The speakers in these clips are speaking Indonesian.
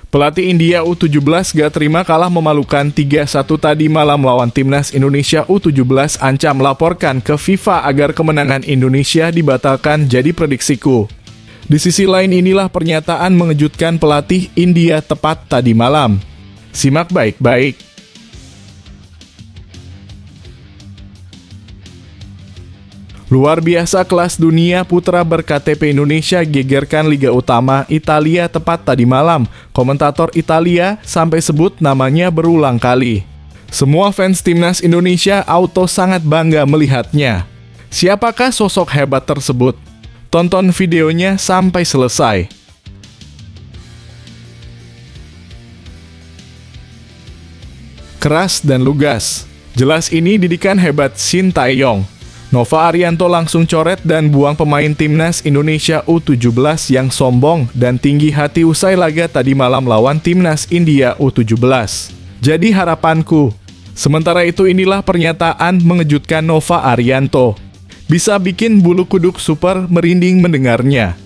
Pelatih India U17 gak terima kalah memalukan 3-1 tadi malam lawan timnas Indonesia U17 ancam laporkan ke FIFA agar kemenangan Indonesia dibatalkan jadi prediksiku. Di sisi lain inilah pernyataan mengejutkan pelatih India tepat tadi malam. Simak baik-baik. Luar biasa kelas dunia putra berKTP Indonesia gegerkan Liga Utama Italia tepat tadi malam. Komentator Italia sampai sebut namanya berulang kali. Semua fans timnas Indonesia auto sangat bangga melihatnya. Siapakah sosok hebat tersebut? Tonton videonya sampai selesai. Keras dan lugas. Jelas ini didikan hebat Shin Tae-yong. Nova Arianto langsung coret dan buang pemain timnas Indonesia U17 yang sombong dan tinggi hati usai laga tadi malam lawan timnas India U17. Jadi harapanku. Sementara itu inilah pernyataan mengejutkan Nova Arianto. Bisa bikin bulu kuduk super merinding mendengarnya.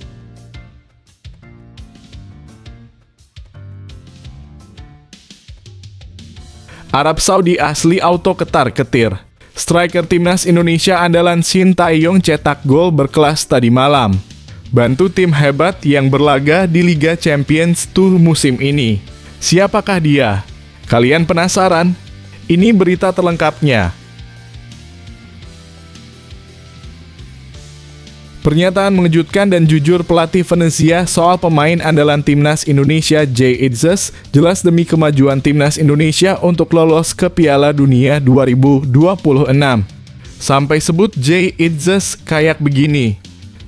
Arab Saudi asli auto ketar-ketir. Striker timnas Indonesia andalan Shin Tae-yong cetak gol berkelas tadi malam. Bantu tim hebat yang berlaga di Liga Champions Tour musim ini. Siapakah dia? Kalian penasaran? Ini berita terlengkapnya. Pernyataan mengejutkan dan jujur pelatih Venezia soal pemain andalan timnas Indonesia Jay Itzes jelas demi kemajuan timnas Indonesia untuk lolos ke Piala Dunia 2026. Sampai sebut Jay Itzes kayak begini.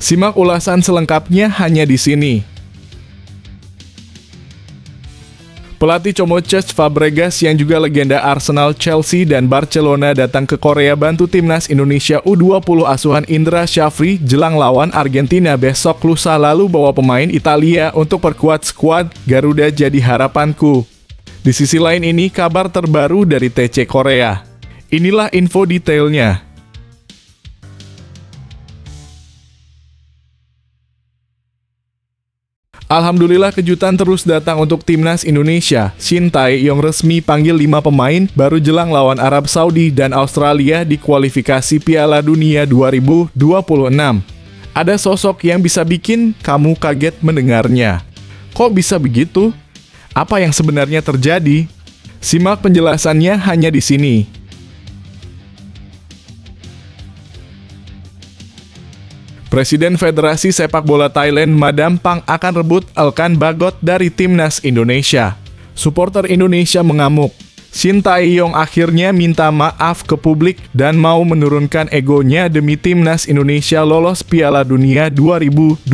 Simak ulasan selengkapnya hanya di sini. Pelatih Comocech Fabregas yang juga legenda Arsenal, Chelsea, dan Barcelona datang ke Korea bantu timnas Indonesia U20 asuhan Indra Syafri jelang lawan Argentina besok lusa lalu bawa pemain Italia untuk perkuat skuad Garuda jadi harapanku. Di sisi lain ini kabar terbaru dari TC Korea. Inilah info detailnya. Alhamdulillah kejutan terus datang untuk timnas Indonesia. Shin Tae-yong resmi panggil 5 pemain baru jelang lawan Arab Saudi dan Australia di kualifikasi Piala Dunia 2026. Ada sosok yang bisa bikin kamu kaget mendengarnya. Kok bisa begitu? Apa yang sebenarnya terjadi? Simak penjelasannya hanya di sini. Presiden Federasi Sepak Bola Thailand Madam Pang akan rebut Elkan Bagot dari timnas Indonesia. Supporter Indonesia mengamuk. Shin Tae-yong akhirnya minta maaf ke publik dan mau menurunkan egonya demi timnas Indonesia lolos Piala Dunia 2026.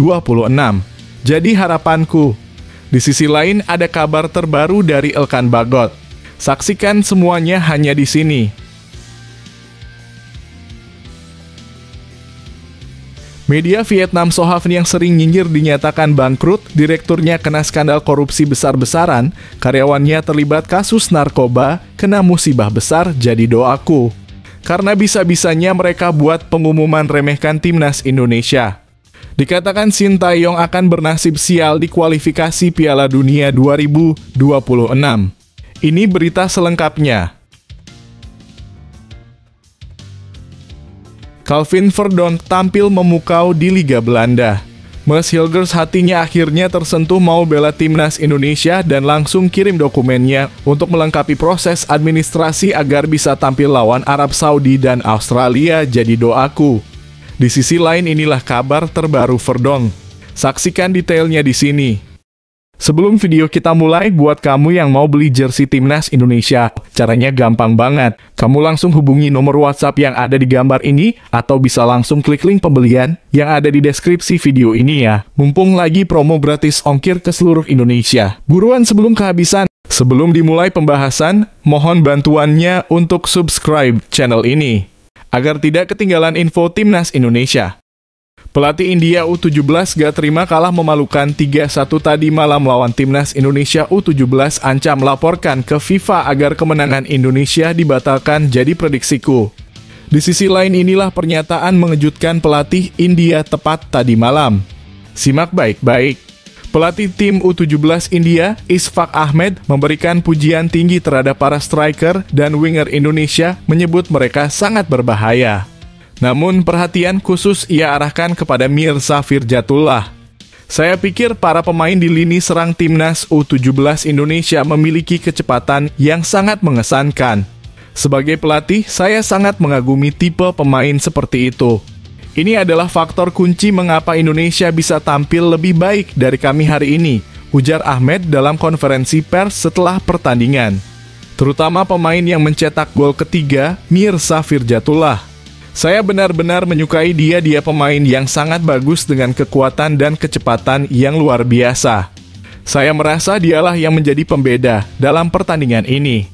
Jadi harapanku. Di sisi lain ada kabar terbaru dari Elkan Bagot. Saksikan semuanya hanya di sini. Media Vietnam Sohavn yang sering nyinyir dinyatakan bangkrut, direkturnya kena skandal korupsi besar-besaran, karyawannya terlibat kasus narkoba, kena musibah besar, jadi doaku. Karena bisa-bisanya mereka buat pengumuman remehkan timnas Indonesia. Dikatakan Shin Tae-yong akan bernasib sial di kualifikasi Piala Dunia 2026. Ini berita selengkapnya. Calvin Verdonk tampil memukau di Liga Belanda. Mees Hilgers hatinya akhirnya tersentuh mau bela timnas Indonesia dan langsung kirim dokumennya untuk melengkapi proses administrasi agar bisa tampil lawan Arab Saudi dan Australia, jadi doaku. Di sisi lain inilah kabar terbaru Verdonk. Saksikan detailnya di sini. Sebelum video kita mulai, buat kamu yang mau beli jersey timnas Indonesia, caranya gampang banget. Kamu langsung hubungi nomor WhatsApp yang ada di gambar ini, atau bisa langsung klik link pembelian yang ada di deskripsi video ini ya. Mumpung lagi promo gratis ongkir ke seluruh Indonesia. Buruan sebelum kehabisan. Sebelum dimulai pembahasan, mohon bantuannya untuk subscribe channel ini, agar tidak ketinggalan info timnas Indonesia. Pelatih India U17 gak terima kalah memalukan 3-1 tadi malam lawan timnas Indonesia U17 ancam laporkan ke FIFA agar kemenangan Indonesia dibatalkan jadi prediksiku. Di sisi lain inilah pernyataan mengejutkan pelatih India tepat tadi malam. Simak baik-baik. Pelatih tim U17 India, Ishfaq Ahmed, memberikan pujian tinggi terhadap para striker dan winger Indonesia, menyebut mereka sangat berbahaya. Namun perhatian khusus ia arahkan kepada Mirza Firjatullah. Saya pikir para pemain di lini serang timnas U17 Indonesia memiliki kecepatan yang sangat mengesankan. Sebagai pelatih, saya sangat mengagumi tipe pemain seperti itu. Ini adalah faktor kunci mengapa Indonesia bisa tampil lebih baik dari kami hari ini, ujar Ahmed dalam konferensi pers setelah pertandingan. Terutama pemain yang mencetak gol ketiga, Mirza Firjatullah. Saya benar-benar menyukai dia pemain yang sangat bagus dengan kekuatan dan kecepatan yang luar biasa. Saya merasa dialah yang menjadi pembeda dalam pertandingan ini.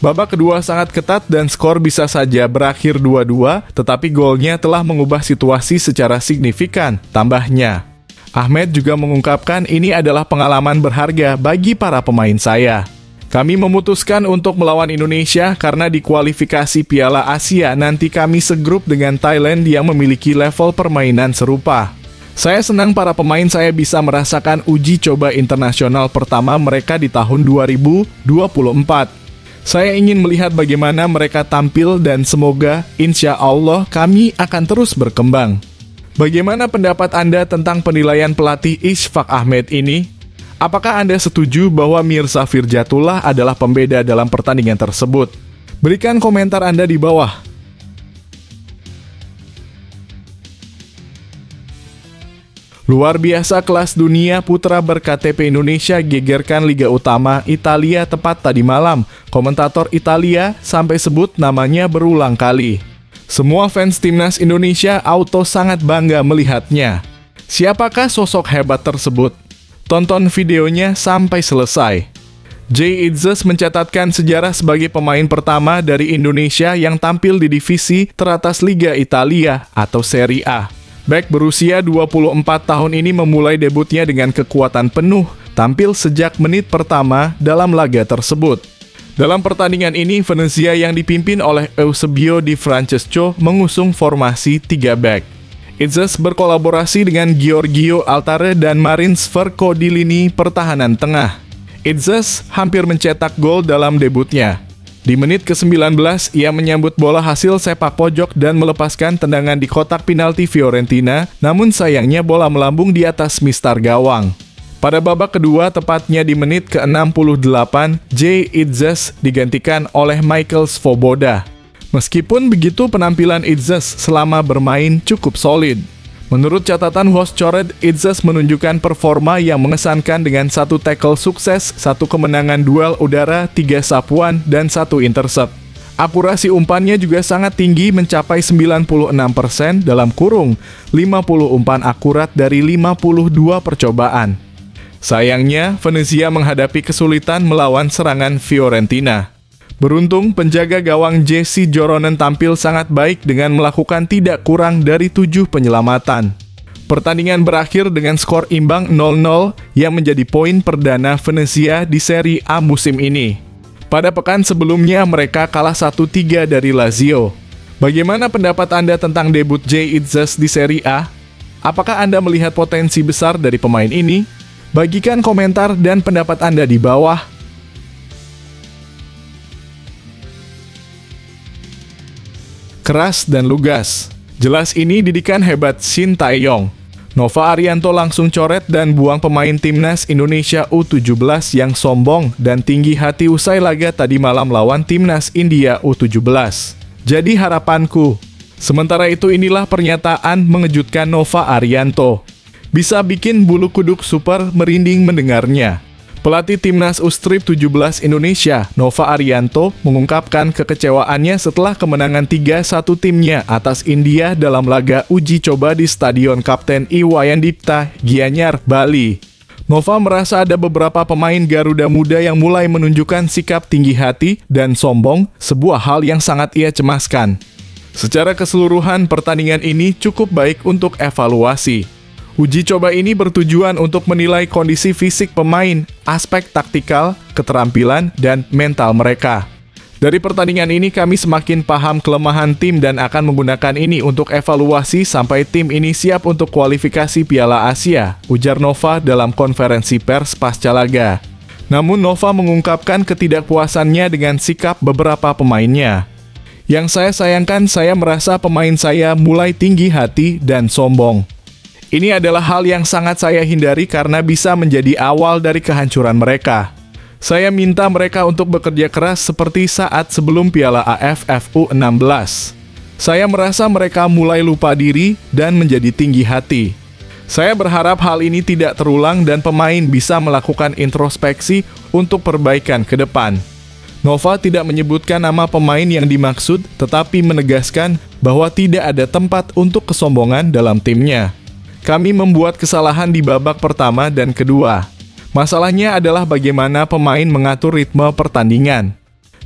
Babak kedua sangat ketat dan skor bisa saja berakhir 2-2, tetapi golnya telah mengubah situasi secara signifikan, tambahnya. Ahmed juga mengungkapkan ini adalah pengalaman berharga bagi para pemain saya. Kami memutuskan untuk melawan Indonesia karena di kualifikasi Piala Asia nanti kami segrup dengan Thailand yang memiliki level permainan serupa. Saya senang para pemain saya bisa merasakan uji coba internasional pertama mereka di tahun 2024. Saya ingin melihat bagaimana mereka tampil dan semoga, insya Allah, kami akan terus berkembang. Bagaimana pendapat Anda tentang penilaian pelatih Ishfaq Ahmed ini? Apakah Anda setuju bahwa Mirza Firjatullah adalah pembeda dalam pertandingan tersebut? Berikan komentar Anda di bawah. Luar biasa kelas dunia putra ber-KTP Indonesia gegerkan Liga Utama Italia tepat tadi malam. Komentator Italia sampai sebut namanya berulang kali. Semua fans timnas Indonesia auto sangat bangga melihatnya. Siapakah sosok hebat tersebut? Tonton videonya sampai selesai. Jay Itzes mencatatkan sejarah sebagai pemain pertama dari Indonesia yang tampil di divisi teratas Liga Italia atau Serie A. Bek berusia 24 tahun ini memulai debutnya dengan kekuatan penuh, tampil sejak menit pertama dalam laga tersebut. Dalam pertandingan ini, Venezia yang dipimpin oleh Eusebio Di Francesco mengusung formasi 3 bek. Itzes berkolaborasi dengan Giorgio Altare dan Marin Sverko di lini pertahanan tengah. Itzes hampir mencetak gol dalam debutnya. Di menit ke-19, ia menyambut bola hasil sepak pojok dan melepaskan tendangan di kotak penalti Fiorentina, namun sayangnya bola melambung di atas mistar gawang. Pada babak kedua, tepatnya di menit ke-68, Jay Itzes digantikan oleh Michael Svoboda. Meskipun begitu, penampilan Itzes selama bermain cukup solid. Menurut catatan Host Cored, Itzes menunjukkan performa yang mengesankan dengan 1 tackle sukses, 1 kemenangan duel udara, 3 sapuan, dan 1 intercept. Akurasi umpannya juga sangat tinggi mencapai 96% dalam kurung, 50 umpan akurat dari 52 percobaan. Sayangnya, Venezia menghadapi kesulitan melawan serangan Fiorentina. Beruntung, penjaga gawang Jesse Joronen tampil sangat baik dengan melakukan tidak kurang dari 7 penyelamatan. Pertandingan berakhir dengan skor imbang 0-0 yang menjadi poin perdana Venezia di Serie A musim ini. Pada pekan sebelumnya mereka kalah 1-3 dari Lazio. Bagaimana pendapat Anda tentang debut Jay Itzes di Serie A? Apakah Anda melihat potensi besar dari pemain ini? Bagikan komentar dan pendapat Anda di bawah. Keras dan lugas. Jelas ini didikan hebat Shin Tae-yong. Nova Arianto langsung coret dan buang pemain timnas Indonesia U17 yang sombong dan tinggi hati usai laga tadi malam lawan timnas India U17. Jadi harapanku. Sementara itu inilah pernyataan mengejutkan Nova Arianto. Bisa bikin bulu kuduk super merinding mendengarnya. Pelatih timnas U17 Indonesia, Nova Arianto, mengungkapkan kekecewaannya setelah kemenangan 3-1 timnya atas India dalam laga uji coba di Stadion Kapten Iwayan Dipta, Gianyar, Bali. Nova merasa ada beberapa pemain Garuda Muda yang mulai menunjukkan sikap tinggi hati dan sombong, sebuah hal yang sangat ia cemaskan. Secara keseluruhan, pertandingan ini cukup baik untuk evaluasi. Uji coba ini bertujuan untuk menilai kondisi fisik pemain, aspek taktikal, keterampilan, dan mental mereka. Dari pertandingan ini kami semakin paham kelemahan tim dan akan menggunakan ini untuk evaluasi sampai tim ini siap untuk kualifikasi Piala Asia, ujar Nova dalam konferensi pers pasca laga. Namun Nova mengungkapkan ketidakpuasannya dengan sikap beberapa pemainnya. Yang saya sayangkan, saya merasa pemain saya mulai tinggi hati dan sombong. Ini adalah hal yang sangat saya hindari karena bisa menjadi awal dari kehancuran mereka. Saya minta mereka untuk bekerja keras seperti saat sebelum Piala AFF U16. Saya merasa mereka mulai lupa diri dan menjadi tinggi hati. Saya berharap hal ini tidak terulang dan pemain bisa melakukan introspeksi untuk perbaikan ke depan. Nova tidak menyebutkan nama pemain yang dimaksud, tetapi menegaskan bahwa tidak ada tempat untuk kesombongan dalam timnya. Kami membuat kesalahan di babak pertama dan kedua. Masalahnya adalah bagaimana pemain mengatur ritme pertandingan.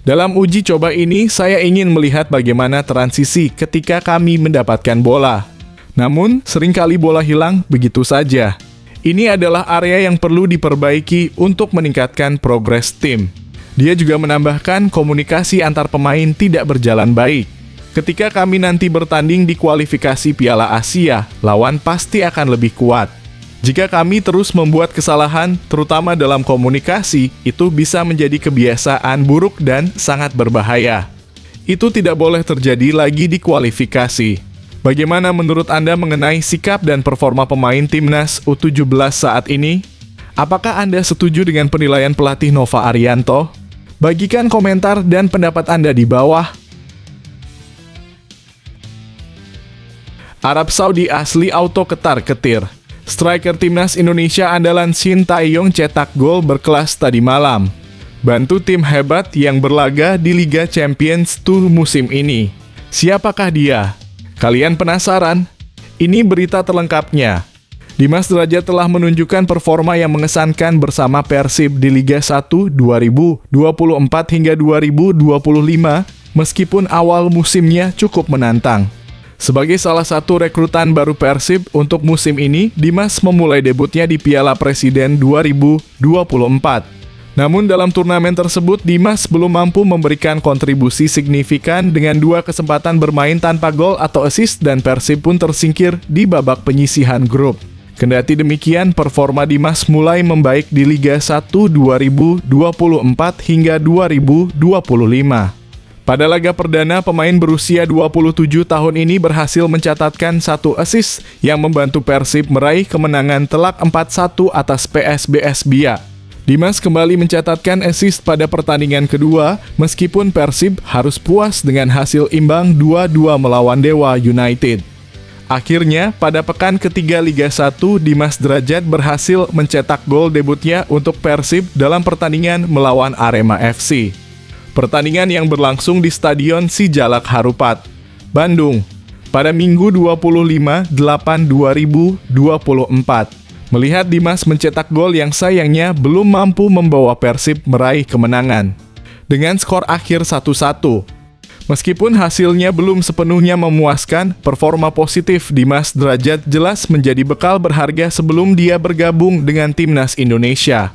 Dalam uji coba ini, saya ingin melihat bagaimana transisi ketika kami mendapatkan bola. Namun, seringkali bola hilang begitu saja. Ini adalah area yang perlu diperbaiki untuk meningkatkan progres tim. Dia juga menambahkan komunikasi antar pemain tidak berjalan baik. Ketika kami nanti bertanding di kualifikasi Piala Asia, lawan pasti akan lebih kuat. Jika kami terus membuat kesalahan, terutama dalam komunikasi, itu bisa menjadi kebiasaan buruk dan sangat berbahaya. Itu tidak boleh terjadi lagi di kualifikasi. Bagaimana menurut Anda mengenai sikap dan performa pemain timnas U17 saat ini? Apakah Anda setuju dengan penilaian pelatih Nova Arianto? Bagikan komentar dan pendapat Anda di bawah. Arab Saudi asli auto ketar-ketir. Striker timnas Indonesia andalan Shin Tae-yong cetak gol berkelas tadi malam. Bantu tim hebat yang berlaga di Liga Champions Tour musim ini. Siapakah dia? Kalian penasaran? Ini berita terlengkapnya. Dimas Derajat telah menunjukkan performa yang mengesankan bersama Persib di Liga 1 2024 hingga 2025, meskipun awal musimnya cukup menantang. Sebagai salah satu rekrutan baru Persib untuk musim ini, Dimas memulai debutnya di Piala Presiden 2024. Namun dalam turnamen tersebut, Dimas belum mampu memberikan kontribusi signifikan dengan 2 kesempatan bermain tanpa gol atau assist dan Persib pun tersingkir di babak penyisihan grup. Kendati demikian, performa Dimas mulai membaik di Liga 1 2024 hingga 2025. Pada laga perdana, pemain berusia 27 tahun ini berhasil mencatatkan 1 assist yang membantu Persib meraih kemenangan telak 4-1 atas PSBS Biak. Dimas kembali mencatatkan assist pada pertandingan kedua, meskipun Persib harus puas dengan hasil imbang 2-2 melawan Dewa United. Akhirnya, pada pekan ketiga Liga 1, Dimas Derajat berhasil mencetak gol debutnya untuk Persib dalam pertandingan melawan Arema FC. Pertandingan yang berlangsung di Stadion Sijalak Harupat, Bandung, pada Minggu 25/8/2024. Melihat Dimas mencetak gol yang sayangnya belum mampu membawa Persib meraih kemenangan dengan skor akhir 1-1. Meskipun hasilnya belum sepenuhnya memuaskan, performa positif Dimas Derajat jelas menjadi bekal berharga sebelum dia bergabung dengan Timnas Indonesia.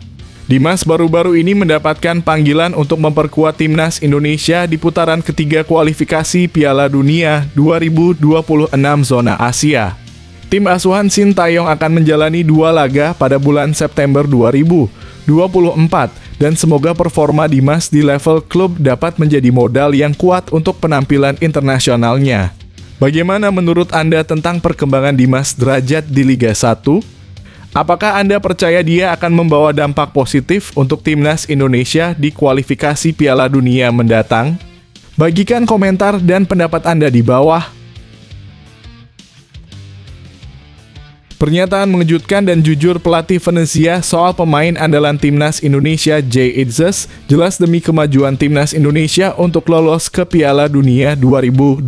Dimas baru-baru ini mendapatkan panggilan untuk memperkuat Timnas Indonesia di putaran ketiga kualifikasi Piala Dunia 2026 Zona Asia. Tim asuhan Shin Tae-yong akan menjalani 2 laga pada bulan September 2024 dan semoga performa Dimas di level klub dapat menjadi modal yang kuat untuk penampilan internasionalnya. Bagaimana menurut Anda tentang perkembangan Dimas Derajat di Liga 1? Apakah Anda percaya dia akan membawa dampak positif untuk Timnas Indonesia di kualifikasi Piala Dunia mendatang? Bagikan komentar dan pendapat Anda di bawah. Pernyataan mengejutkan dan jujur pelatih Venezia soal pemain andalan Timnas Indonesia Jay Itzes jelas demi kemajuan Timnas Indonesia untuk lolos ke Piala Dunia 2026.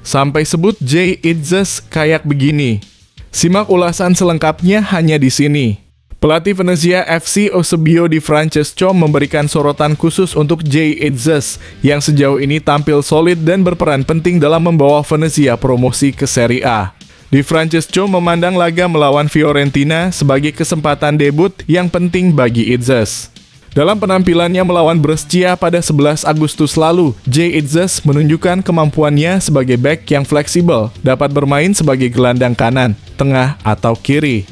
Sampai sebut Jay Itzes kayak begini. Simak ulasan selengkapnya hanya di sini. Pelatih Venezia FC Eusebio Di Francesco memberikan sorotan khusus untuk Jay Itzes yang sejauh ini tampil solid dan berperan penting dalam membawa Venezia promosi ke Serie A. Di Francesco memandang laga melawan Fiorentina sebagai kesempatan debut yang penting bagi Itzes. Dalam penampilannya melawan Brescia pada 11 Agustus lalu, Jay Itzes menunjukkan kemampuannya sebagai bek yang fleksibel, dapat bermain sebagai gelandang kanan, tengah, atau kiri.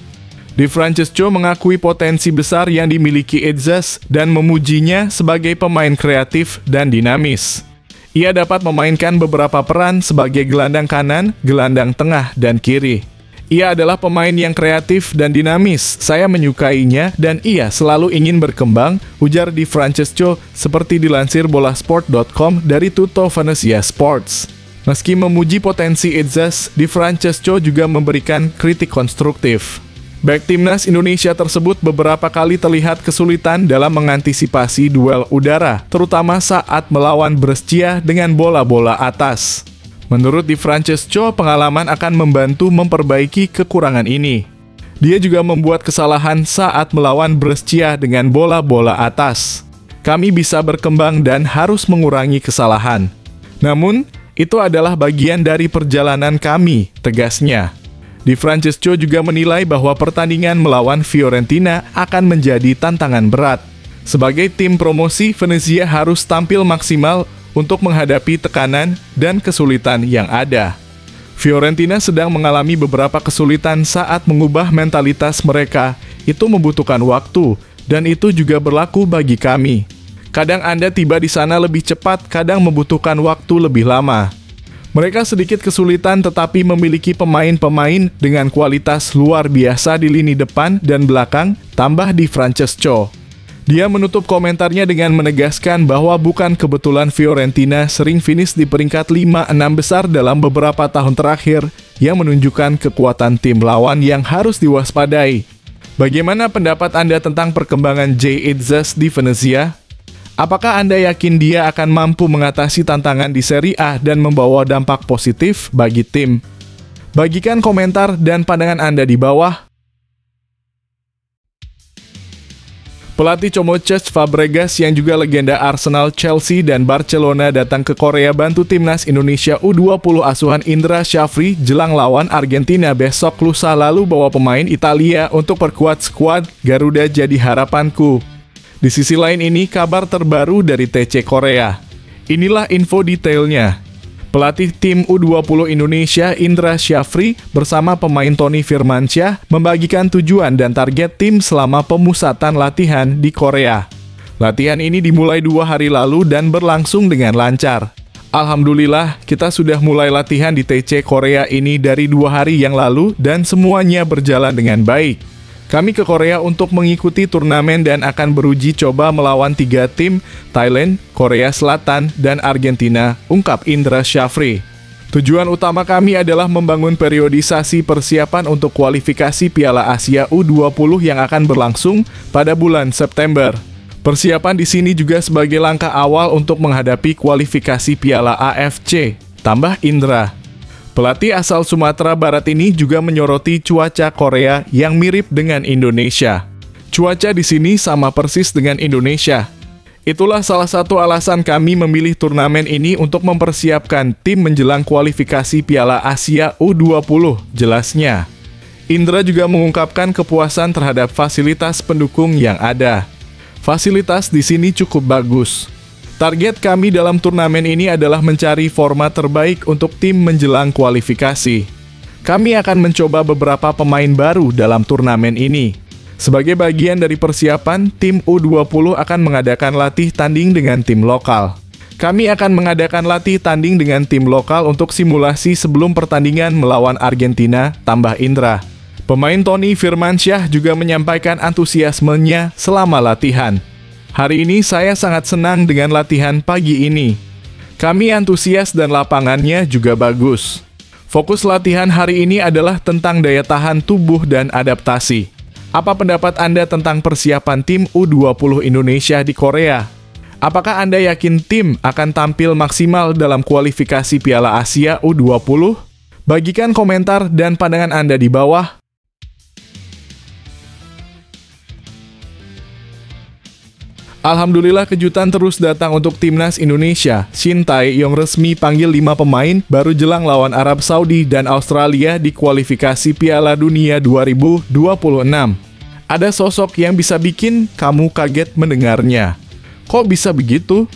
Di Francesco mengakui potensi besar yang dimiliki Itzes dan memujinya sebagai pemain kreatif dan dinamis. Ia dapat memainkan beberapa peran sebagai gelandang kanan, gelandang tengah, dan kiri. Ia adalah pemain yang kreatif dan dinamis. Saya menyukainya dan ia selalu ingin berkembang, ujar Di Francesco seperti dilansir bolasport.com dari Tutto Venezia Sports. Meski memuji potensi Itzes, Di Francesco juga memberikan kritik konstruktif. Bek timnas Indonesia tersebut beberapa kali terlihat kesulitan dalam mengantisipasi duel udara, terutama saat melawan Brescia dengan bola-bola atas. Menurut Di Francesco, pengalaman akan membantu memperbaiki kekurangan ini. Dia juga membuat kesalahan saat melawan Brescia dengan bola-bola atas. Kami bisa berkembang dan harus mengurangi kesalahan. Namun, itu adalah bagian dari perjalanan kami, tegasnya. Di Francesco juga menilai bahwa pertandingan melawan Fiorentina akan menjadi tantangan berat. Sebagai tim promosi, Venezia harus tampil maksimal untuk menghadapi tekanan dan kesulitan yang ada. Fiorentina sedang mengalami beberapa kesulitan saat mengubah mentalitas mereka. Itu membutuhkan waktu, dan itu juga berlaku bagi kami. Kadang Anda tiba di sana lebih cepat, kadang membutuhkan waktu lebih lama. Mereka sedikit kesulitan tetapi memiliki pemain-pemain dengan kualitas luar biasa di lini depan dan belakang, tambah Di Francesco. Dia menutup komentarnya dengan menegaskan bahwa bukan kebetulan Fiorentina sering finish di peringkat 5-6 besar dalam beberapa tahun terakhir, yang menunjukkan kekuatan tim lawan yang harus diwaspadai. Bagaimana pendapat Anda tentang perkembangan Jay Itzes di Venezia? Apakah Anda yakin dia akan mampu mengatasi tantangan di Serie A dan membawa dampak positif bagi tim? Bagikan komentar dan pandangan Anda di bawah. Pelatih Como Cesc Fabregas yang juga legenda Arsenal, Chelsea, dan Barcelona datang ke Korea bantu timnas Indonesia U20 asuhan Indra Syafri jelang lawan Argentina besok lusa, lalu bawa pemain Italia untuk perkuat skuad Garuda jadi harapanku. Di sisi lain ini kabar terbaru dari TC Korea. Inilah info detailnya. Pelatih tim U20 Indonesia Indra Syafri bersama pemain Tony Firmansyah membagikan tujuan dan target tim selama pemusatan latihan di Korea. Latihan ini dimulai 2 hari lalu dan berlangsung dengan lancar. Alhamdulillah, kita sudah mulai latihan di TC Korea ini dari 2 hari yang lalu dan semuanya berjalan dengan baik. Kami ke Korea untuk mengikuti turnamen dan akan beruji coba melawan 3 tim, Thailand, Korea Selatan, dan Argentina, ungkap Indra Syafri. Tujuan utama kami adalah membangun periodisasi persiapan untuk kualifikasi Piala Asia U20 yang akan berlangsung pada bulan September. Persiapan di sini juga sebagai langkah awal untuk menghadapi kualifikasi Piala AFC, tambah Indra. Pelatih asal Sumatera Barat ini juga menyoroti cuaca Korea yang mirip dengan Indonesia. Cuaca di sini sama persis dengan Indonesia. Itulah salah satu alasan kami memilih turnamen ini untuk mempersiapkan tim menjelang kualifikasi Piala Asia U20, jelasnya. Indra juga mengungkapkan kepuasan terhadap fasilitas pendukung yang ada. Fasilitas di sini cukup bagus. Target kami dalam turnamen ini adalah mencari format terbaik untuk tim menjelang kualifikasi. Kami akan mencoba beberapa pemain baru dalam turnamen ini. Sebagai bagian dari persiapan, tim U20 akan mengadakan latih tanding dengan tim lokal. Kami akan mengadakan latih tanding dengan tim lokal untuk simulasi sebelum pertandingan melawan Argentina, tambah Indra. Pemain Tony Firmansyah juga menyampaikan antusiasmenya selama latihan. Hari ini saya sangat senang dengan latihan pagi ini. Kami antusias dan lapangannya juga bagus. Fokus latihan hari ini adalah tentang daya tahan tubuh dan adaptasi. Apa pendapat Anda tentang persiapan tim U20 Indonesia di Korea? Apakah Anda yakin tim akan tampil maksimal dalam kualifikasi Piala Asia U20? Bagikan komentar dan pandangan Anda di bawah. Alhamdulillah kejutan terus datang untuk timnas Indonesia. Shin Tae-yong resmi panggil 5 pemain baru jelang lawan Arab Saudi dan Australia di kualifikasi Piala Dunia 2026. Ada sosok yang bisa bikin kamu kaget mendengarnya. Kok bisa begitu?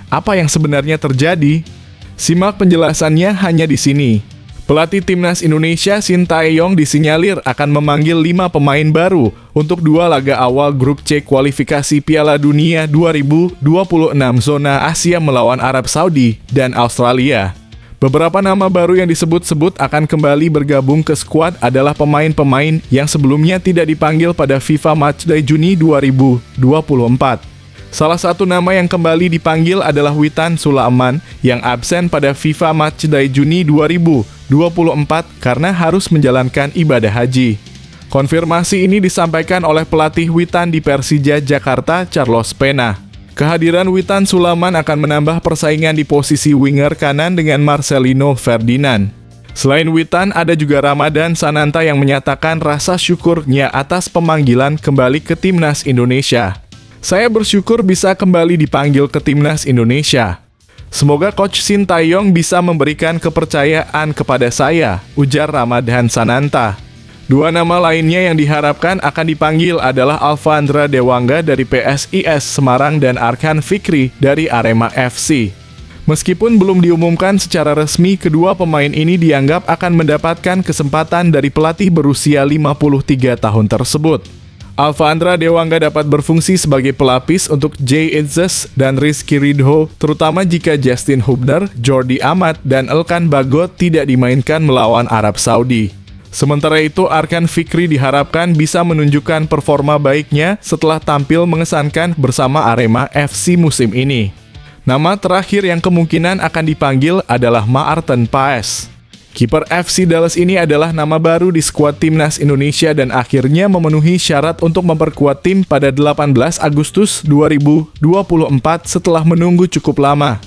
Apa yang sebenarnya terjadi? Simak penjelasannya hanya di sini. Pelatih Timnas Indonesia Sintayong disinyalir akan memanggil 5 pemain baru untuk 2 laga awal grup C kualifikasi Piala Dunia 2026 zona Asia melawan Arab Saudi dan Australia. Beberapa nama baru yang disebut-sebut akan kembali bergabung ke skuad adalah pemain-pemain yang sebelumnya tidak dipanggil pada FIFA Matchday Juni 2024. Salah satu nama yang kembali dipanggil adalah Witan Sulaiman yang absen pada FIFA Matchday Juni 2024 karena harus menjalankan ibadah haji. Konfirmasi ini disampaikan oleh pelatih Witan di Persija Jakarta, Carlos Pena. Kehadiran Witan Sulaiman akan menambah persaingan di posisi winger kanan dengan Marcelino Ferdinand. Selain Witan, ada juga Ramadan Sananta yang menyatakan rasa syukurnya atas pemanggilan kembali ke Timnas Indonesia. Saya bersyukur bisa kembali dipanggil ke Timnas Indonesia. Semoga Coach Sintayong bisa memberikan kepercayaan kepada saya, ujar Ramadan Sananta. 2 nama lainnya yang diharapkan akan dipanggil adalah Alfandra Dewangga dari PSIS Semarang dan Arkan Fikri dari Arema FC. Meskipun belum diumumkan secara resmi, kedua pemain ini dianggap akan mendapatkan kesempatan dari pelatih berusia 53 tahun tersebut. Alfandra Dewangga dapat berfungsi sebagai pelapis untuk Jay Itzes dan Rizky Ridho, terutama jika Justin Hubner, Jordi Amat, dan Elkan Bagot tidak dimainkan melawan Arab Saudi. Sementara itu, Arkan Fikri diharapkan bisa menunjukkan performa baiknya setelah tampil mengesankan bersama Arema FC musim ini. Nama terakhir yang kemungkinan akan dipanggil adalah Maarten Paes. Kiper FC Dallas ini adalah nama baru di skuad Timnas Indonesia dan akhirnya memenuhi syarat untuk memperkuat tim pada 18 Agustus 2024 setelah menunggu cukup lama.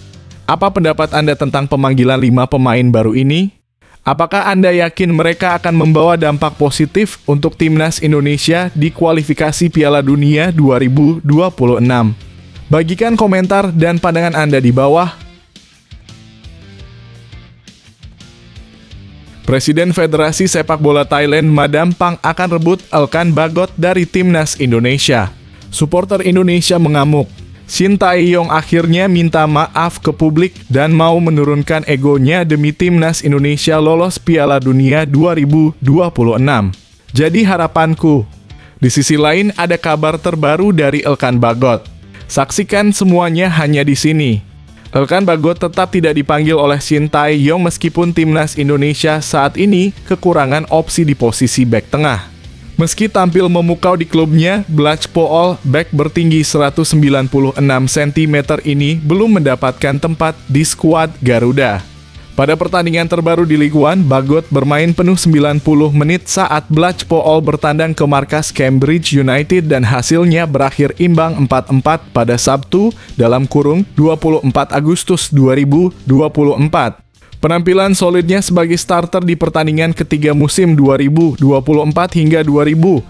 Apa pendapat Anda tentang pemanggilan 5 pemain baru ini? Apakah Anda yakin mereka akan membawa dampak positif untuk Timnas Indonesia di kualifikasi Piala Dunia 2026? Bagikan komentar dan pandangan Anda di bawah. Presiden Federasi Sepak Bola Thailand Madam Pang akan rebut Elkan Bagot dari Timnas Indonesia. Supporter Indonesia mengamuk. Sintayong akhirnya minta maaf ke publik dan mau menurunkan egonya demi Timnas Indonesia lolos Piala Dunia 2026. Jadi harapanku. Di sisi lain ada kabar terbaru dari Elkan Bagot. Saksikan semuanya hanya di sini. Elkan Bagot tetap tidak dipanggil oleh Sintayong meskipun Timnas Indonesia saat ini kekurangan opsi di posisi bek tengah. Meski tampil memukau di klubnya, Blach Pool, bek bertinggi 196 cm ini belum mendapatkan tempat di skuad Garuda. Pada pertandingan terbaru di Ligue 1, Bagot bermain penuh 90 menit saat Blach Pool bertandang ke markas Cambridge United dan hasilnya berakhir imbang 4-4 pada Sabtu (24 Agustus 2024). Penampilan solidnya sebagai starter di pertandingan ketiga musim 2024 hingga 2025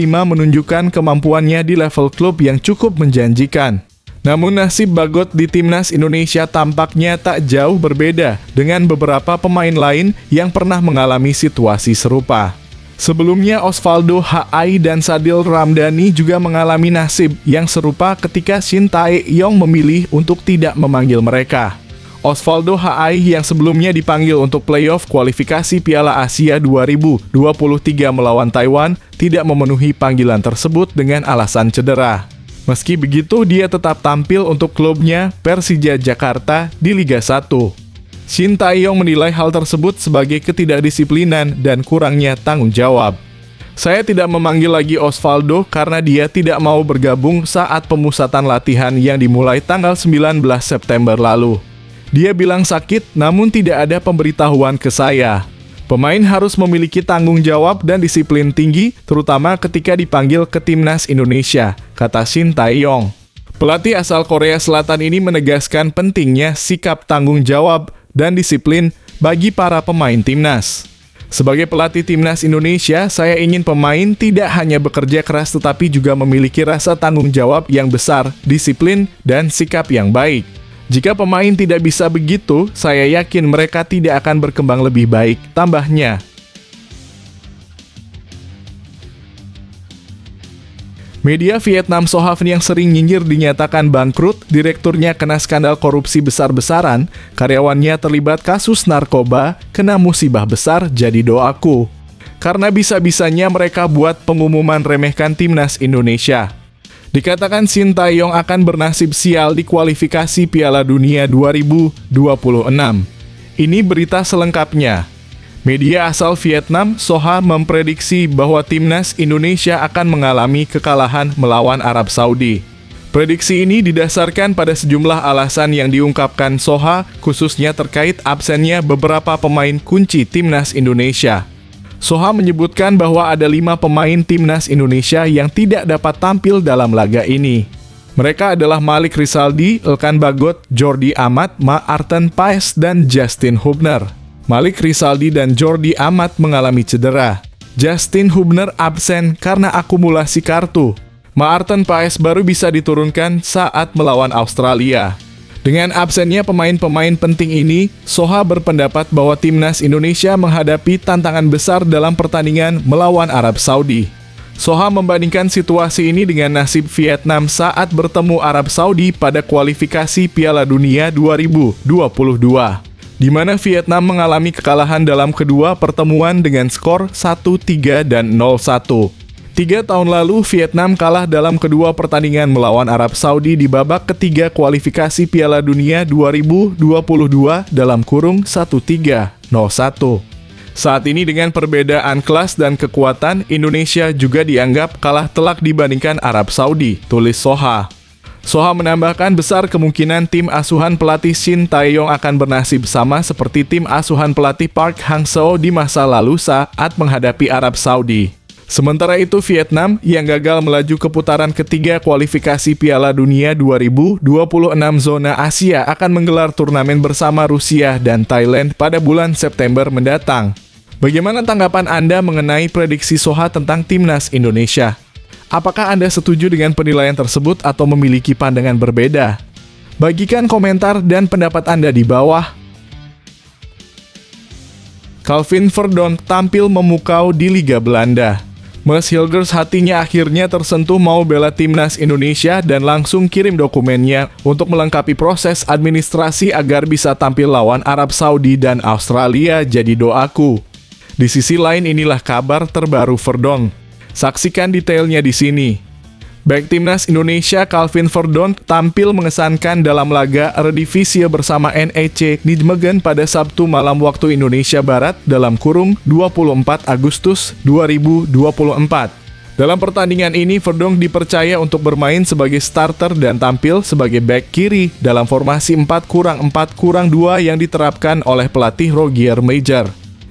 menunjukkan kemampuannya di level klub yang cukup menjanjikan. Namun nasib Bagot di Timnas Indonesia tampaknya tak jauh berbeda dengan beberapa pemain lain yang pernah mengalami situasi serupa. Sebelumnya Osvaldo Hai dan Sadil Ramdhani juga mengalami nasib yang serupa ketika Sintayong memilih untuk tidak memanggil mereka. Osvaldo Hai yang sebelumnya dipanggil untuk playoff kualifikasi Piala Asia 2023 melawan Taiwan tidak memenuhi panggilan tersebut dengan alasan cedera. Meski begitu, dia tetap tampil untuk klubnya Persija Jakarta di Liga 1. Sintayong menilai hal tersebut sebagai ketidakdisiplinan dan kurangnya tanggung jawab. Saya tidak memanggil lagi Osvaldo karena dia tidak mau bergabung saat pemusatan latihan yang dimulai tanggal 19 September lalu. Dia bilang sakit, namun tidak ada pemberitahuan ke saya. Pemain harus memiliki tanggung jawab dan disiplin tinggi, terutama ketika dipanggil ke Timnas Indonesia, kata Sintayong. Pelatih asal Korea Selatan ini menegaskan pentingnya sikap tanggung jawab dan disiplin bagi para pemain Timnas. Sebagai pelatih Timnas Indonesia, saya ingin pemain tidak hanya bekerja keras tetapi juga memiliki rasa tanggung jawab yang besar, disiplin, dan sikap yang baik. Jika pemain tidak bisa begitu, saya yakin mereka tidak akan berkembang lebih baik, tambahnya. Media Vietnam Sohaven yang sering nyinyir dinyatakan bangkrut, direkturnya kena skandal korupsi besar-besaran, karyawannya terlibat kasus narkoba, kena musibah besar, jadi doaku. Karena bisa-bisanya mereka buat pengumuman remehkan timnas Indonesia. Dikatakan Shin Tae-yong akan bernasib sial di kualifikasi Piala Dunia 2026. Ini berita selengkapnya. Media asal Vietnam, Soha, memprediksi bahwa timnas Indonesia akan mengalami kekalahan melawan Arab Saudi. Prediksi ini didasarkan pada sejumlah alasan yang diungkapkan Soha, khususnya terkait absennya beberapa pemain kunci timnas Indonesia. Soha menyebutkan bahwa ada 5 pemain timnas Indonesia yang tidak dapat tampil dalam laga ini. Mereka adalah Malik Rizaldi, Elkan Bagot, Jordi Amat, Maarten Paes, dan Justin Hubner. Malik Rizaldi dan Jordi Amat mengalami cedera. Justin Hubner absen karena akumulasi kartu. Maarten Paes baru bisa diturunkan saat melawan Australia. Dengan absennya pemain-pemain penting ini, Soha berpendapat bahwa timnas Indonesia menghadapi tantangan besar dalam pertandingan melawan Arab Saudi. Soha membandingkan situasi ini dengan nasib Vietnam saat bertemu Arab Saudi pada kualifikasi Piala Dunia 2022. Di mana Vietnam mengalami kekalahan dalam kedua pertemuan dengan skor 1-3 dan 0-1. 3 tahun lalu, Vietnam kalah dalam kedua pertandingan melawan Arab Saudi di babak ketiga kualifikasi Piala Dunia 2022 dalam kurung 1-3, 0-1. Saat ini dengan perbedaan kelas dan kekuatan, Indonesia juga dianggap kalah telak dibandingkan Arab Saudi, tulis Soha. Soha menambahkan besar kemungkinan tim asuhan pelatih Shin Tae-yong akan bernasib sama seperti tim asuhan pelatih Park Hang-seo di masa lalu saat menghadapi Arab Saudi. Sementara itu Vietnam yang gagal melaju ke putaran ketiga kualifikasi Piala Dunia 2026 zona Asia akan menggelar turnamen bersama Rusia dan Thailand pada bulan September mendatang. Bagaimana tanggapan Anda mengenai prediksi Soha tentang timnas Indonesia? Apakah Anda setuju dengan penilaian tersebut atau memiliki pandangan berbeda? Bagikan komentar dan pendapat Anda di bawah. Calvin Verdonk tampil memukau di Liga Belanda. Mees Hilgers hatinya akhirnya tersentuh mau bela timnas Indonesia dan langsung kirim dokumennya untuk melengkapi proses administrasi agar bisa tampil lawan Arab Saudi dan Australia, jadi doaku. Di sisi lain inilah kabar terbaru Verdonk. Saksikan detailnya di sini. Bek timnas Indonesia Calvin Verdonk tampil mengesankan dalam laga Eredivisie bersama NEC Nijmegen pada Sabtu malam waktu Indonesia Barat dalam kurung 24 Agustus 2024. Dalam pertandingan ini, Verdonk dipercaya untuk bermain sebagai starter dan tampil sebagai bek kiri dalam formasi 4-4-2 yang diterapkan oleh pelatih Rogier Major.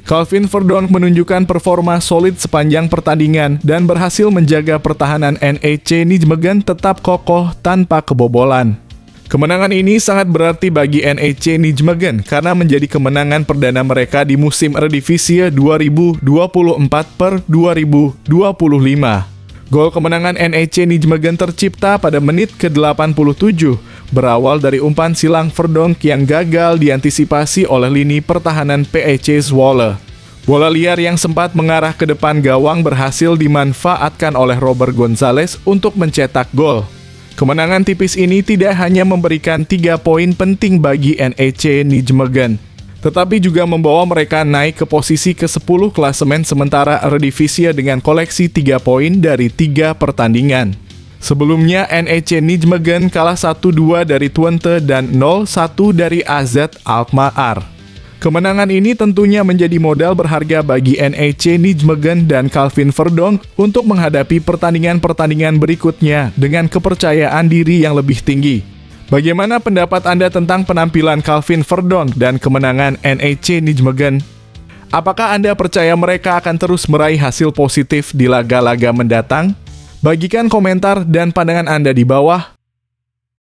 Calvin Verdonk menunjukkan performa solid sepanjang pertandingan dan berhasil menjaga pertahanan NEC Nijmegen tetap kokoh tanpa kebobolan. Kemenangan ini sangat berarti bagi NEC Nijmegen karena menjadi kemenangan perdana mereka di musim Eredivisie 2024/2025. Gol kemenangan NEC Nijmegen tercipta pada menit ke-87, berawal dari umpan silang Verdonk yang gagal diantisipasi oleh lini pertahanan PEC Zwolle. Bola liar yang sempat mengarah ke depan gawang berhasil dimanfaatkan oleh Robert Gonzalez untuk mencetak gol. Kemenangan tipis ini tidak hanya memberikan 3 poin penting bagi NEC Nijmegen, tetapi juga membawa mereka naik ke posisi ke-10 klasemen sementara Eredivisie dengan koleksi 3 poin dari 3 pertandingan. Sebelumnya NEC Nijmegen kalah 1-2 dari Twente dan 0-1 dari AZ Alkmaar. Kemenangan ini tentunya menjadi modal berharga bagi NEC Nijmegen dan Calvin Verdonk untuk menghadapi pertandingan-pertandingan berikutnya dengan kepercayaan diri yang lebih tinggi. Bagaimana pendapat Anda tentang penampilan Calvin Verdonk dan kemenangan NEC Nijmegen? Apakah Anda percaya mereka akan terus meraih hasil positif di laga-laga mendatang? Bagikan komentar dan pandangan Anda di bawah.